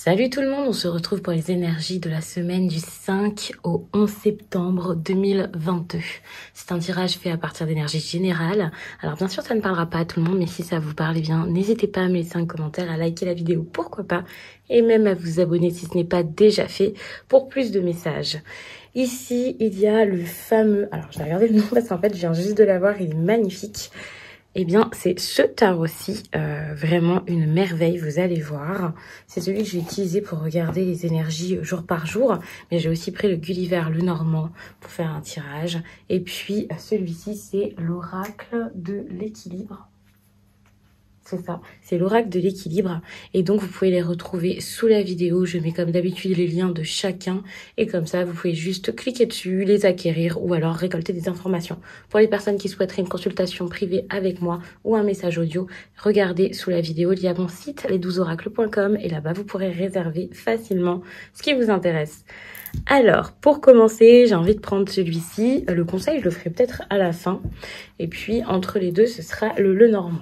Salut tout le monde, on se retrouve pour les énergies de la semaine du 5 au 11 septembre 2022. C'est un tirage fait à partir d'énergie générale. Alors bien sûr, ça ne parlera pas à tout le monde, mais si ça vous parle, eh bien, n'hésitez pas à me laisser un commentaire, à liker la vidéo, pourquoi pas, et même à vous abonner si ce n'est pas déjà fait pour plus de messages. Ici, il y a le fameux... Alors, je vais regarder le nom parce qu'en fait, je viens juste de l'avoir, il est magnifique. Eh bien, c'est ce tarot-ci, vraiment une merveille, vous allez voir. C'est celui que j'ai utilisé pour regarder les énergies jour par jour, mais j'ai aussi pris le Gulliver Lenormand pour faire un tirage. Et puis, celui-ci, c'est l'oracle de l'équilibre. C'est ça, c'est l'oracle de l'équilibre. Et donc, vous pouvez les retrouver sous la vidéo. Je mets comme d'habitude les liens de chacun. Et comme ça, vous pouvez juste cliquer dessus, les acquérir ou alors récolter des informations. Pour les personnes qui souhaiteraient une consultation privée avec moi ou un message audio, regardez sous la vidéo. Il y a mon site, les12oracles.com. Et là-bas, vous pourrez réserver facilement ce qui vous intéresse. Alors, pour commencer, j'ai envie de prendre celui-ci. Le conseil, je le ferai peut-être à la fin. Et puis, entre les deux, ce sera le Lenormand.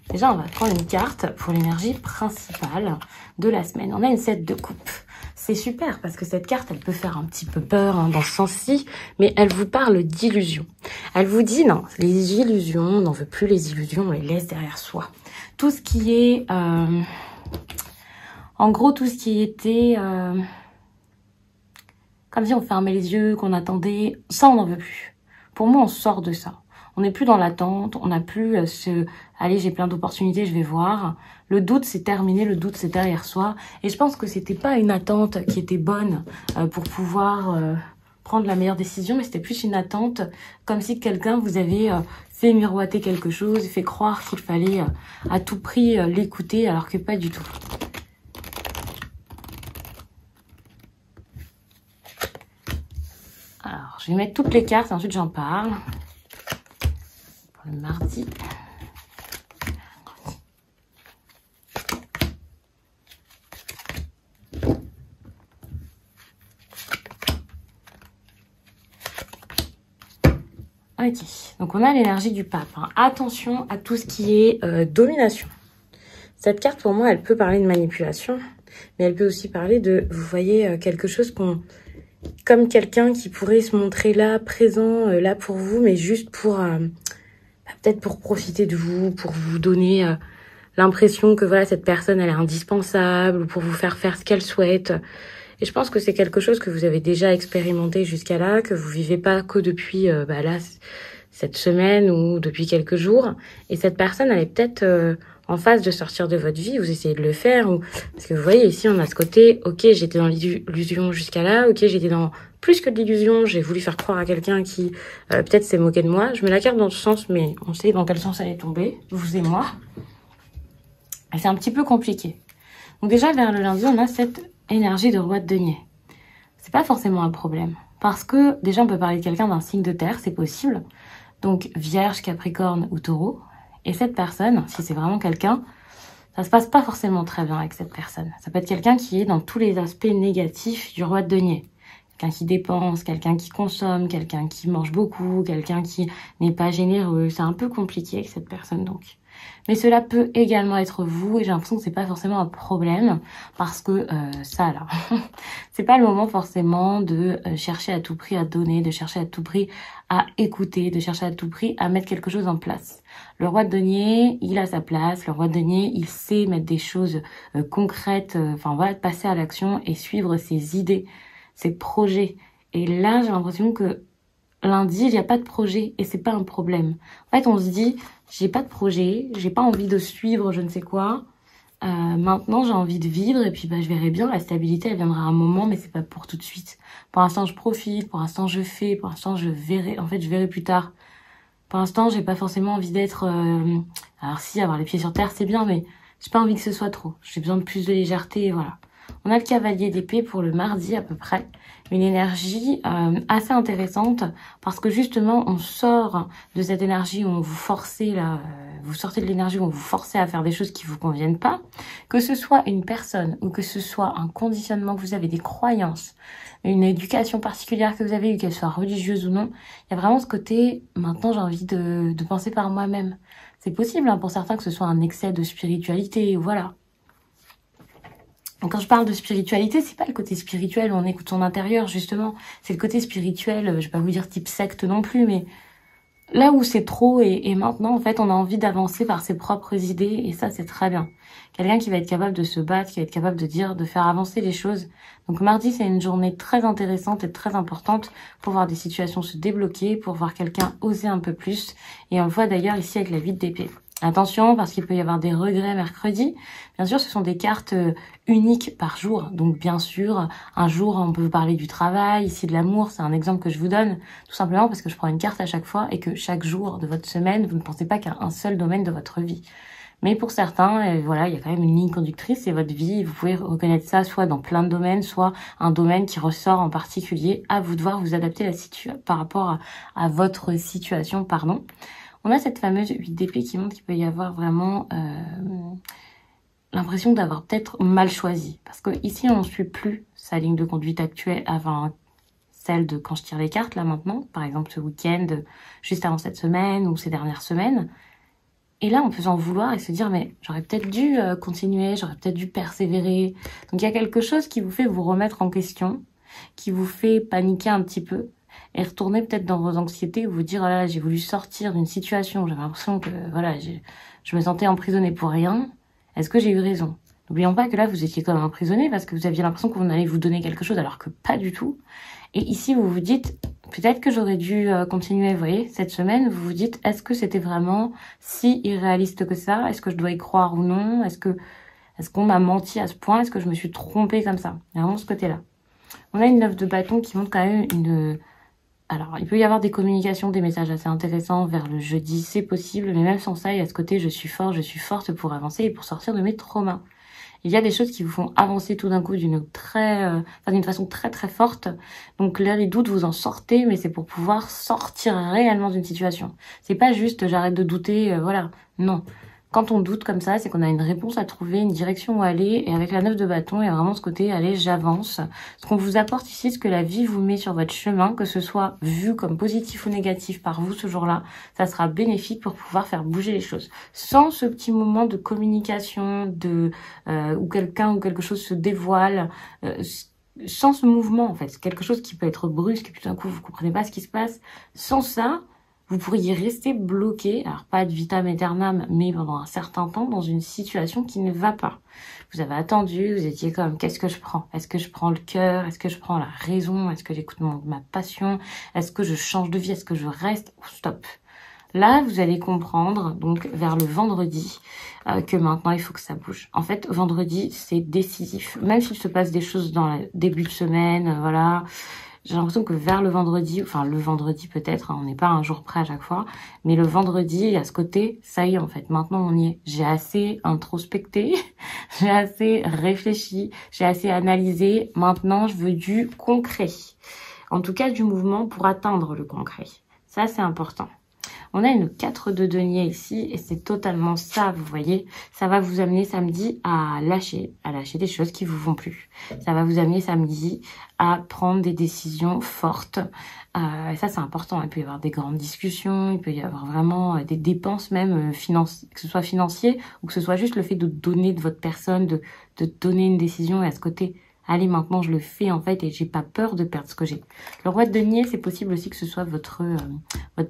Déjà, on va prendre une carte pour l'énergie principale de la semaine. On a une 7 de coupe. C'est super parce que cette carte, elle peut faire un petit peu peur dans ce sens-ci, mais elle vous parle d'illusions. Elle vous dit, non, les illusions, on n'en veut plus les illusions, on les laisse derrière soi. Tout ce qui est... en gros, tout ce qui était... comme si on fermait les yeux, qu'on attendait, ça, on n'en veut plus. Pour moi, on sort de ça. On n'est plus dans l'attente, on n'a plus ce « allez, j'ai plein d'opportunités, je vais voir ». Le doute, c'est terminé, le doute, c'est derrière soi. Et je pense que c'était pas une attente qui était bonne pour pouvoir prendre la meilleure décision, mais c'était plus une attente comme si quelqu'un vous avait fait miroiter quelque chose, fait croire qu'il fallait à tout prix l'écouter, alors que pas du tout. Alors, je vais mettre toutes les cartes et ensuite j'en parle. Le mardi. Ok, donc on a l'énergie du pape. Attention à tout ce qui est domination. Cette carte, pour moi, elle peut parler de manipulation, mais elle peut aussi parler de, vous voyez, quelque chose comme quelqu'un qui pourrait se montrer là, présent, là pour vous, mais juste pour... peut-être pour profiter de vous, pour vous donner l'impression que voilà, cette personne elle est indispensable, ou pour vous faire faire ce qu'elle souhaite. Et je pense que c'est quelque chose que vous avez déjà expérimenté jusqu'à là, que vous vivez pas que depuis là cette semaine ou depuis quelques jours. Et cette personne elle est peut-être en phase de sortir de votre vie, vous essayez de le faire, parce que vous voyez ici on a ce côté, ok j'étais dans l'illusion jusqu'à là, ok j'étais dans plus que de l'illusion, j'ai voulu faire croire à quelqu'un qui peut-être s'est moqué de moi. Je mets la carte dans ce sens, mais on sait dans quel sens elle est tombée, vous et moi. Et c'est un petit peu compliqué. Donc déjà, vers le lundi, on a cette énergie de roi de denier. C'est pas forcément un problème. Parce que déjà, on peut parler de quelqu'un d'un signe de terre, c'est possible. Donc Vierge, Capricorne ou Taureau. Et cette personne, si c'est vraiment quelqu'un, ça se passe pas forcément très bien avec cette personne. Ça peut être quelqu'un qui est dans tous les aspects négatifs du roi de denier. Quelqu'un qui dépense, quelqu'un qui consomme, quelqu'un qui mange beaucoup, quelqu'un qui n'est pas généreux. C'est un peu compliqué avec cette personne donc. Mais cela peut également être vous et j'ai l'impression que c'est pas forcément un problème parce que ça là, c'est pas le moment forcément de chercher à tout prix à donner, de chercher à tout prix à écouter, de chercher à tout prix à mettre quelque chose en place. Le roi de denier, il a sa place. Le roi de denier, il sait mettre des choses concrètes, enfin voilà, passer à l'action et suivre ses idées, ses projets. Et là, j'ai l'impression que lundi, il n'y a pas de projet et c'est pas un problème. En fait, on se dit, j'ai pas de projet, j'ai pas envie de suivre je ne sais quoi. Maintenant, j'ai envie de vivre et puis je verrai bien. La stabilité, elle viendra à un moment, mais c'est pas pour tout de suite. Pour l'instant, je profite. Pour l'instant, je fais. Pour l'instant, je verrai. En fait, je verrai plus tard. Pour l'instant, j'ai pas forcément envie d'être... Alors si, avoir les pieds sur terre, c'est bien, mais j'ai pas envie que ce soit trop. J'ai besoin de plus de légèreté, voilà. On a le cavalier d'épée pour le mardi à peu près. Une énergie assez intéressante parce que justement on sort de cette énergie où on vous forçait là, vous sortez de l'énergie où on vous forçait à faire des choses qui vous conviennent pas, que ce soit une personne ou que ce soit un conditionnement que vous avez, des croyances, une éducation particulière que vous avez eu, qu'elle soit religieuse ou non, il y a vraiment ce côté, maintenant j'ai envie de penser par moi-même. C'est possible hein, pour certains que ce soit un excès de spiritualité, voilà. Donc quand je parle de spiritualité, c'est pas le côté spirituel où on écoute son intérieur, justement. C'est le côté spirituel, je vais pas vous dire type secte non plus, mais là où c'est trop et maintenant, en fait, on a envie d'avancer par ses propres idées et ça, c'est très bien. Quelqu'un qui va être capable de se battre, qui va être capable de dire, de faire avancer les choses. Donc mardi, c'est une journée très intéressante et très importante pour voir des situations se débloquer, pour voir quelqu'un oser un peu plus. Et on le voit d'ailleurs ici avec la 8 d'épée. Attention, parce qu'il peut y avoir des regrets mercredi. Bien sûr, ce sont des cartes uniques par jour. Donc, bien sûr, un jour, on peut parler du travail, ici de l'amour. C'est un exemple que je vous donne, tout simplement parce que je prends une carte à chaque fois et que chaque jour de votre semaine, vous ne pensez pas qu'à un seul domaine de votre vie. Mais pour certains, voilà, il y a quand même une ligne conductrice et votre vie, vous pouvez reconnaître ça soit dans plein de domaines, soit un domaine qui ressort en particulier. À vous de voir vous adapter par rapport à votre situation, pardon. On a cette fameuse 8 d'épée qui montre qu'il peut y avoir vraiment l'impression d'avoir peut-être mal choisi. Parce que ici, on ne suit plus sa ligne de conduite actuelle avant celle de quand je tire les cartes, là maintenant. Par exemple, ce week-end, juste avant cette semaine ou ces dernières semaines. Et là, on peut s'en vouloir et se dire, mais j'aurais peut-être dû continuer, j'aurais peut-être dû persévérer. Donc, il y a quelque chose qui vous fait vous remettre en question, qui vous fait paniquer un petit peu. Et retourner peut-être dans vos anxiétés, ou vous dire, oh là, j'ai voulu sortir d'une situation où j'avais l'impression que, voilà, je me sentais emprisonnée pour rien. Est-ce que j'ai eu raison? N'oublions pas que là, vous étiez comme emprisonné parce que vous aviez l'impression qu'on allait vous donner quelque chose alors que pas du tout. Et ici, vous vous dites, peut-être que j'aurais dû continuer, vous voyez, cette semaine, vous vous dites, est-ce que c'était vraiment si irréaliste que ça? Est-ce que je dois y croire ou non? Est-ce qu'on m'a menti à ce point? Est-ce que je me suis trompée comme ça? Il y a vraiment ce côté-là. On a une 9 de bâton qui montre quand même Alors, il peut y avoir des communications, des messages assez intéressants vers le jeudi, c'est possible, mais même sans ça, il y a ce côté je suis forte pour avancer et pour sortir de mes traumas. Il y a des choses qui vous font avancer tout d'un coup d'une façon très très forte. Donc là, les doutes, vous en sortez, mais c'est pour pouvoir sortir réellement d'une situation. C'est pas juste j'arrête de douter, voilà. Non. Quand on doute comme ça, c'est qu'on a une réponse à trouver, une direction où aller. Et avec la 9 de bâton, il y a vraiment ce côté, allez, j'avance. Ce qu'on vous apporte ici, ce que la vie vous met sur votre chemin, que ce soit vu comme positif ou négatif par vous ce jour-là, ça sera bénéfique pour pouvoir faire bouger les choses. Sans ce petit moment de communication, où quelqu'un ou quelque chose se dévoile, sans ce mouvement, en fait. C'est quelque chose qui peut être brusque, et puis tout d'un coup, vous comprenez pas ce qui se passe. Sans ça, vous pourriez rester bloqué, alors pas ad vitam aeternam, mais pendant un certain temps, dans une situation qui ne va pas. Vous avez attendu, vous étiez comme, qu'est-ce que je prends? Est-ce que je prends le cœur? Est-ce que je prends la raison? Est-ce que j'écoute ma passion? Est-ce que je change de vie? Est-ce que je reste? Stop. Là, vous allez comprendre, donc vers le vendredi, que maintenant, il faut que ça bouge. En fait, vendredi, c'est décisif. Même s'il se passe des choses dans le début de semaine, voilà. J'ai l'impression que vers le vendredi, enfin le vendredi peut-être, hein, on n'est pas un jour près à chaque fois, mais le vendredi, à ce côté, ça y est en fait, maintenant on y est. J'ai assez introspecté, j'ai assez réfléchi, j'ai assez analysé, maintenant je veux du concret. En tout cas du mouvement pour atteindre le concret. Ça c'est important. On a une 4 de denier ici et c'est totalement ça, vous voyez. Ça va vous amener samedi à lâcher des choses qui vous vont plus. Ça va vous amener samedi à prendre des décisions fortes. Et ça, c'est important. Il peut y avoir des grandes discussions, il peut y avoir vraiment des dépenses même financières, que ce soit financier ou que ce soit juste le fait de donner de votre personne, de donner une décision et à ce côté... Allez, maintenant, je le fais, en fait, et j'ai pas peur de perdre ce que j'ai. Le roi de denier, c'est possible aussi que ce soit votre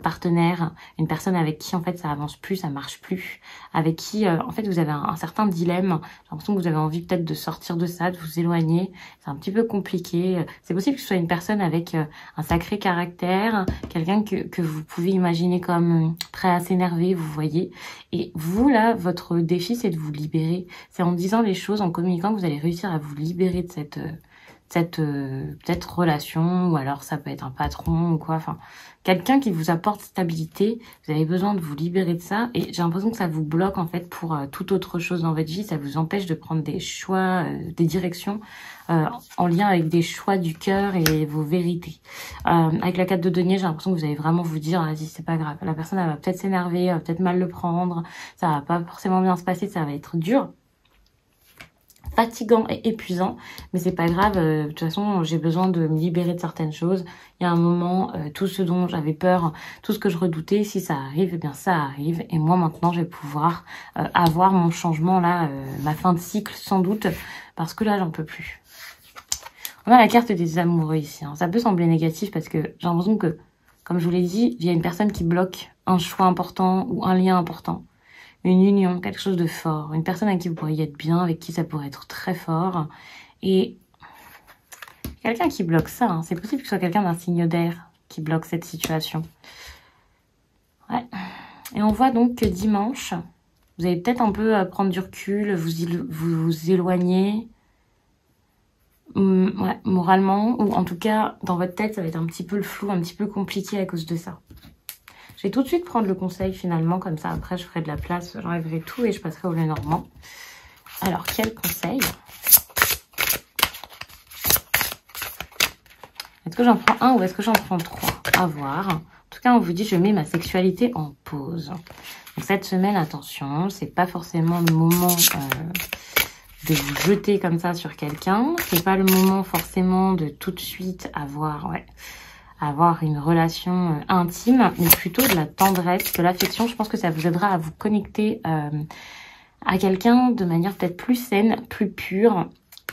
partenaire, une personne avec qui, en fait, ça avance plus, ça marche plus, avec qui, en fait, vous avez un certain dilemme. J'ai l'impression que vous avez envie peut-être de sortir de ça, de vous éloigner. C'est un petit peu compliqué. C'est possible que ce soit une personne avec un sacré caractère, quelqu'un que vous pouvez imaginer comme prêt à s'énerver, vous voyez. Et vous, là, votre défi, c'est de vous libérer. C'est en disant les choses, en communiquant, que vous allez réussir à vous libérer de cette peut-être relation, ou alors ça peut être un patron ou quoi, enfin quelqu'un qui vous apporte stabilité. Vous avez besoin de vous libérer de ça et j'ai l'impression que ça vous bloque en fait pour toute autre chose dans votre vie. Ça vous empêche de prendre des choix, des directions en lien avec des choix du cœur et vos vérités. Avec la 4 de denier, j'ai l'impression que vous allez vraiment vous dire, vas-y, c'est pas grave, la personne elle va peut-être s'énerver, elle va peut-être mal le prendre, ça va pas forcément bien se passer, ça va être dur. fatigant et épuisant, mais c'est pas grave, de toute façon j'ai besoin de me libérer de certaines choses. Il y a un moment, tout ce dont j'avais peur, tout ce que je redoutais, si ça arrive, eh bien ça arrive, et moi maintenant je vais pouvoir avoir mon changement là, ma fin de cycle sans doute, parce que là j'en peux plus. On a la carte des amoureux ici, hein. Ça peut sembler négatif parce que j'ai l'impression que, comme je vous l'ai dit, il y a une personne qui bloque un choix important ou un lien important. Une union, quelque chose de fort, une personne avec qui vous pourriez être bien, avec qui ça pourrait être très fort. Et quelqu'un qui bloque ça, hein. C'est possible que ce soit quelqu'un d'un signe d'air qui bloque cette situation. Ouais. Et on voit donc que dimanche, vous allez peut-être un peu prendre du recul, vous éloigner, ouais, moralement, ou en tout cas, dans votre tête, ça va être un petit peu le flou, un petit peu compliqué à cause de ça. Je vais tout de suite prendre le conseil finalement, comme ça après je ferai de la place, j'enlèverai tout et je passerai au Lenormand. Alors, quel conseil? Est-ce que j'en prends un ou est-ce que j'en prends trois? À voir. En tout cas, on vous dit, je mets ma sexualité en pause. Donc cette semaine, attention, c'est pas forcément le moment de vous jeter comme ça sur quelqu'un. C'est pas le moment forcément de tout de suite avoir une relation intime, mais plutôt de la tendresse, de l'affection. Je pense que ça vous aidera à vous connecter à quelqu'un de manière peut-être plus saine, plus pure,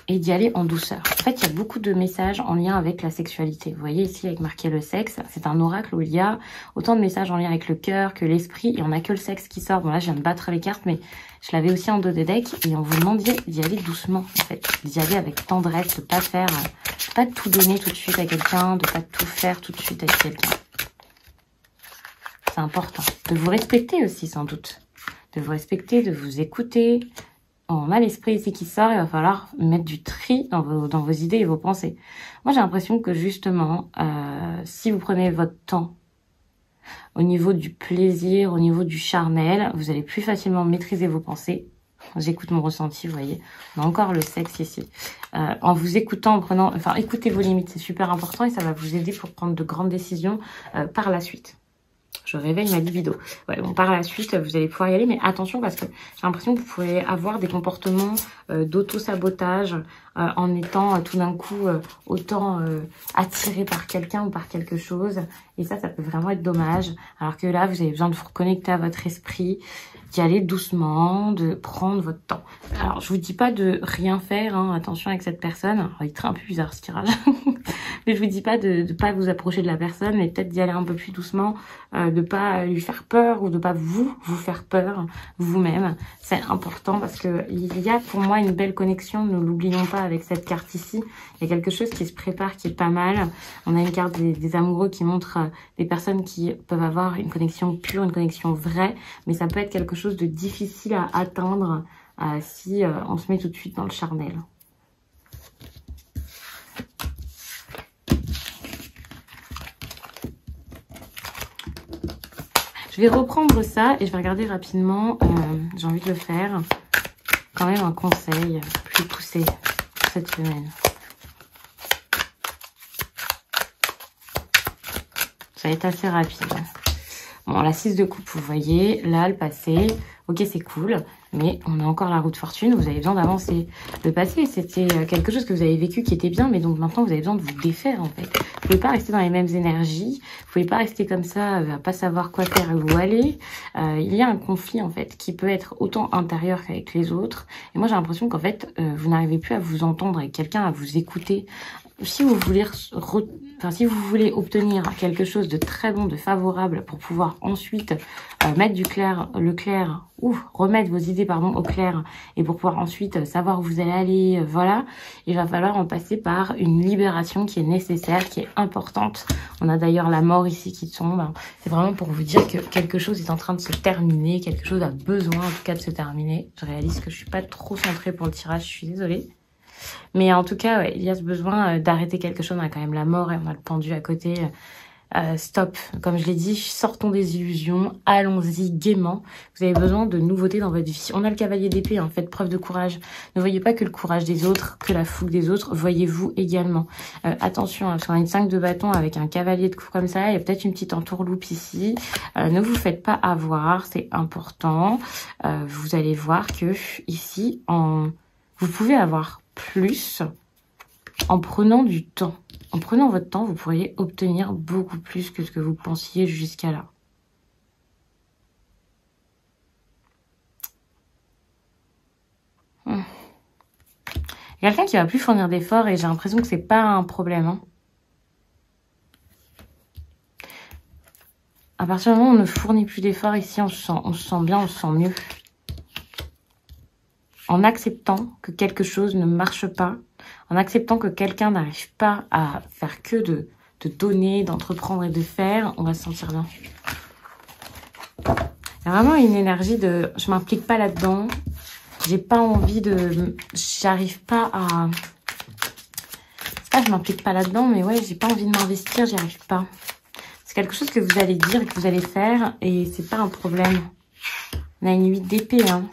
et d'y aller en douceur. En fait, il y a beaucoup de messages en lien avec la sexualité. Vous voyez ici avec marqué le sexe, c'est un oracle où il y a autant de messages en lien avec le cœur que l'esprit, et on n'a que le sexe qui sort. Bon là, je viens de battre les cartes, mais je l'avais aussi en dos de deck, et on vous demandait d'y aller doucement, en fait. D'y aller avec tendresse, de pas faire, pas tout donner tout de suite à quelqu'un, de pas tout faire tout de suite avec quelqu'un. C'est important. De vous respecter aussi, sans doute. De vous respecter, de vous écouter. On a l'esprit ici qui sort, il va falloir mettre du tri dans vos idées et vos pensées. Moi, j'ai l'impression que justement, si vous prenez votre temps au niveau du plaisir, au niveau du charnel, vous allez plus facilement maîtriser vos pensées. J'écoute mon ressenti, vous voyez. On a encore le sexe ici. En vous écoutant, enfin, écoutez vos limites, c'est super important et ça va vous aider pour prendre de grandes décisions par la suite. Je réveille ma libido. Ouais, bon, par la suite, vous allez pouvoir y aller, mais attention parce que j'ai l'impression que vous pouvez avoir des comportements d'auto-sabotage en étant tout d'un coup autant attiré par quelqu'un ou par quelque chose. Et ça peut vraiment être dommage. Alors que là, vous avez besoin de vous reconnecter à votre esprit, d'y aller doucement, de prendre votre temps. Alors, je vous dis pas de rien faire, hein, attention avec cette personne. Alors, il est très un peu bizarre ce tirage. Mais je vous dis pas de pas vous approcher de la personne, mais peut-être d'y aller un peu plus doucement, de pas lui faire peur ou de pas vous faire peur vous-même. C'est important parce que il y a pour moi une belle connexion, ne l'oublions pas avec cette carte ici. Il y a quelque chose qui se prépare, qui est pas mal. On a une carte des amoureux qui montre des personnes qui peuvent avoir une connexion pure, une connexion vraie, mais ça peut être quelque chose de difficile à atteindre si on se met tout de suite dans le charnel. Je vais reprendre ça et je vais regarder rapidement. J'ai envie de le faire. Quand même un conseil plus poussé pour cette semaine. Ça va être assez rapide. Bon, la 6 de coupe, vous voyez, là, le passé, ok, c'est cool, mais on a encore la roue de fortune, vous avez besoin d'avancer. Le passé, c'était quelque chose que vous avez vécu qui était bien, mais donc maintenant, vous avez besoin de vous défaire, en fait. Vous pouvez pas rester dans les mêmes énergies, vous pouvez pas rester comme ça, à pas savoir quoi faire et où aller. Il y a un conflit, en fait, qui peut être autant intérieur qu'avec les autres. Et moi, j'ai l'impression qu'en fait, vous n'arrivez plus à vous entendre avec quelqu'un, à vous écouter. Si vous voulez si vous voulez obtenir quelque chose de très bon, de favorable, pour pouvoir ensuite mettre le clair, ou remettre vos idées au clair, et pour pouvoir ensuite savoir où vous allez aller, voilà, il va falloir en passer par une libération qui est nécessaire, qui est importante. On a d'ailleurs la mort ici qui tombe. C'est vraiment pour vous dire que quelque chose est en train de se terminer, quelque chose a besoin en tout cas de se terminer. Je réalise que je suis pas trop centrée pour le tirage, je suis désolée. Mais en tout cas, ouais, il y a ce besoin d'arrêter quelque chose. On a quand même la mort et on a le pendu à côté. Stop. Comme je l'ai dit, sortons des illusions. Allons-y gaiement. Vous avez besoin de nouveautés dans votre vie. On a le cavalier d'épée, hein, faites preuve de courage. Ne voyez pas que le courage des autres, que la fougue des autres. Voyez-vous également. Attention, hein, parce qu'on a une 5 de bâton avec un cavalier de coupe comme ça. Il y a peut-être une petite entourloupe ici. Ne vous faites pas avoir. C'est important. Vous allez voir que ici, vous pouvez avoir plus en prenant du temps. En prenant votre temps, vous pourriez obtenir beaucoup plus que ce que vous pensiez jusqu'à là. Il y a quelqu'un qui va plus fournir d'efforts et j'ai l'impression que c'est pas un problème. Hein. À partir du moment où on ne fournit plus d'efforts ici, on se sent bien, on se sent mieux. En acceptant que quelque chose ne marche pas, en acceptant que quelqu'un n'arrive pas à faire que de donner, d'entreprendre et de faire, on va se sentir bien. Il y a vraiment une énergie de je m'implique pas là-dedans, j'ai pas envie de... J'arrive pas à... C'est pas que je m'implique pas là-dedans, mais ouais, j'ai pas envie de m'investir, j'y arrive pas. C'est quelque chose que vous allez dire et que vous allez faire et c'est pas un problème. On a une 8 d'épée, hein.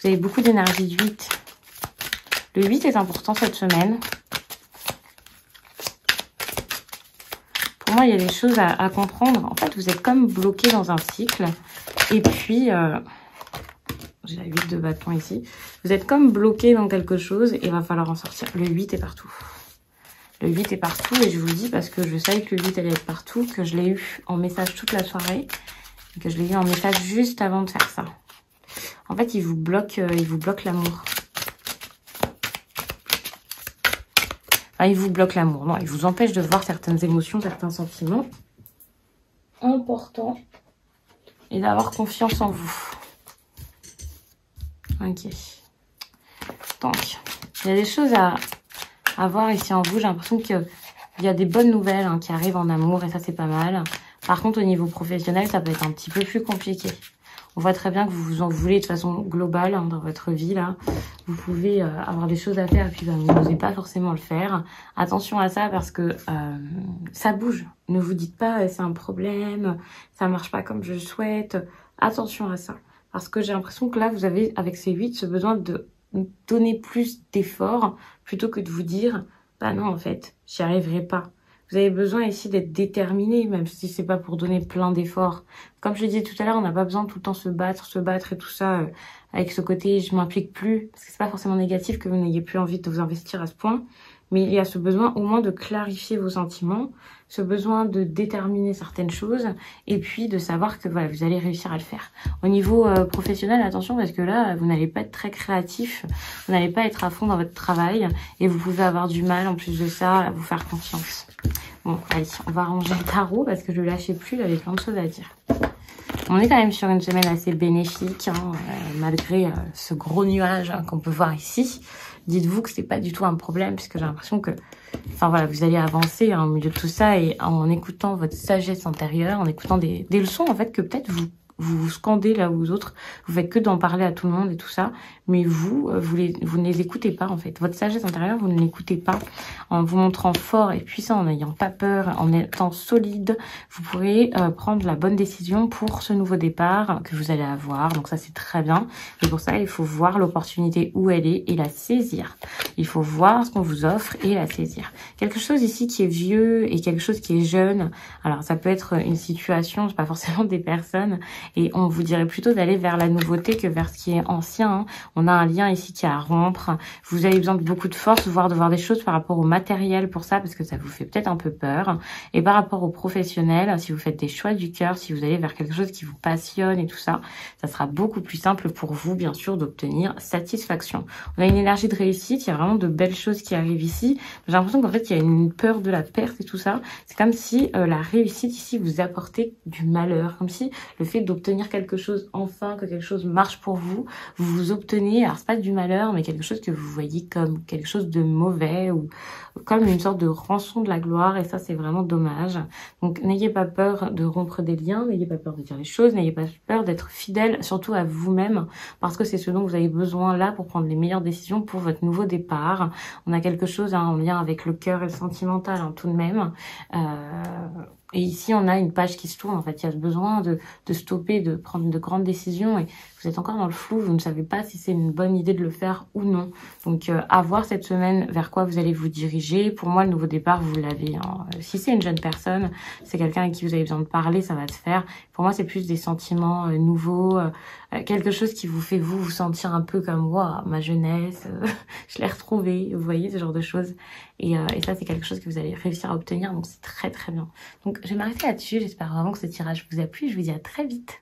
Vous avez beaucoup d'énergie du 8. Le 8 est important cette semaine. Pour moi, il y a des choses à comprendre. En fait, vous êtes comme bloqué dans un cycle. Et puis, j'ai la 8 de bâton ici. Vous êtes comme bloqué dans quelque chose et il va falloir en sortir. Le 8 est partout. Le 8 est partout et je vous le dis parce que je savais que le 8 allait être partout, que je l'ai eu en message toute la soirée. Et que je l'ai eu en message juste avant de faire ça. En fait, il vous bloque l'amour. Enfin, il vous bloque l'amour. Non, il vous empêche de voir certaines émotions, certains sentiments importants et d'avoir confiance en vous. Ok. Donc, il y a des choses à voir ici en vous. J'ai l'impression qu'il y a des bonnes nouvelles qui arrivent en amour et ça, c'est pas mal. Par contre, au niveau professionnel, ça peut être un petit peu plus compliqué. On voit très bien que vous vous en voulez de façon globale dans votre vie, là. Vous pouvez avoir des choses à faire et puis vous n'osez pas forcément le faire. Attention à ça parce que ça bouge. Ne vous dites pas c'est un problème, ça marche pas comme je le souhaite. Attention à ça. Parce que j'ai l'impression que là, vous avez, avec ces 8, ce besoin de donner plus d'efforts plutôt que de vous dire « Bah non, en fait, j'y arriverai pas ». Vous avez besoin ici d'être déterminé, même si c'est pas pour donner plein d'efforts. Comme je disais tout à l'heure, on n'a pas besoin de tout le temps se battre et tout ça avec ce côté je m'implique plus. Parce que c'est pas forcément négatif que vous n'ayez plus envie de vous investir à ce point. Mais il y a ce besoin au moins de clarifier vos sentiments, ce besoin de déterminer certaines choses et puis de savoir que voilà, vous allez réussir à le faire. Au niveau professionnel, attention parce que là, vous n'allez pas être très créatif, vous n'allez pas être à fond dans votre travail et vous pouvez avoir du mal en plus de ça à vous faire confiance. Bon, allez, on va ranger le tarot parce que je ne lâchais plus, il avait plein de choses à dire. On est quand même sur une semaine assez bénéfique, malgré ce gros nuage qu'on peut voir ici. Dites-vous que c'est pas du tout un problème, puisque j'ai l'impression que, enfin voilà, vous allez avancer au milieu de tout ça et en écoutant votre sagesse intérieure, en écoutant des leçons en fait que peut-être vous scandez là aux autres, vous faites que d'en parler à tout le monde et tout ça, mais vous ne les écoutez pas en fait. Votre sagesse intérieure, vous ne l'écoutez pas. En vous montrant fort et puissant, en n'ayant pas peur, en étant solide, vous pourrez prendre la bonne décision pour ce nouveau départ que vous allez avoir. Donc ça, c'est très bien. Et pour ça, il faut voir l'opportunité où elle est et la saisir. Il faut voir ce qu'on vous offre et la saisir. Quelque chose ici qui est vieux et quelque chose qui est jeune. Alors, ça peut être une situation, c'est pas forcément des personnes. Et on vous dirait plutôt d'aller vers la nouveauté que vers ce qui est ancien. On a un lien ici qui est à rompre. Vous avez besoin de beaucoup de force, voire de voir des choses par rapport au matériel pour ça, parce que ça vous fait peut-être un peu peur. Et par rapport au professionnel, si vous faites des choix du cœur, si vous allez vers quelque chose qui vous passionne et tout ça, ça sera beaucoup plus simple pour vous, bien sûr, d'obtenir satisfaction. On a une énergie de réussite, il y a vraiment de belles choses qui arrivent ici. J'ai l'impression qu'en fait, il y a une peur de la perte et tout ça. C'est comme si la réussite ici vous apportait du malheur, comme si le fait d'obtenir quelque chose enfin, que quelque chose marche pour vous, vous obtenez, alors c'est pas du malheur, mais quelque chose que vous voyez comme quelque chose de mauvais ou comme une sorte de rançon de la gloire et ça c'est vraiment dommage. Donc n'ayez pas peur de rompre des liens, n'ayez pas peur de dire les choses, n'ayez pas peur d'être fidèle surtout à vous-même parce que c'est ce dont vous avez besoin là pour prendre les meilleures décisions pour votre nouveau départ. On a quelque chose en lien avec le cœur et le sentimental tout de même. Et ici, on a une page qui se tourne. En fait, il y a ce besoin de stopper, de prendre de grandes décisions. Et vous êtes encore dans le flou. Vous ne savez pas si c'est une bonne idée de le faire ou non. Donc, à voir cette semaine vers quoi vous allez vous diriger. Pour moi, le nouveau départ, vous l'avez. Hein. Si c'est une jeune personne, c'est quelqu'un avec qui vous avez besoin de parler, ça va se faire. Pour moi, c'est plus des sentiments nouveaux. Quelque chose qui vous fait vous sentir un peu comme waouh, ma jeunesse, je l'ai retrouvée. Vous voyez, ce genre de choses. Et ça, c'est quelque chose que vous allez réussir à obtenir. Donc, c'est très, très bien. Donc, je vais m'arrêter là-dessus. J'espère vraiment que ce tirage vous a plu. Je vous dis à très vite.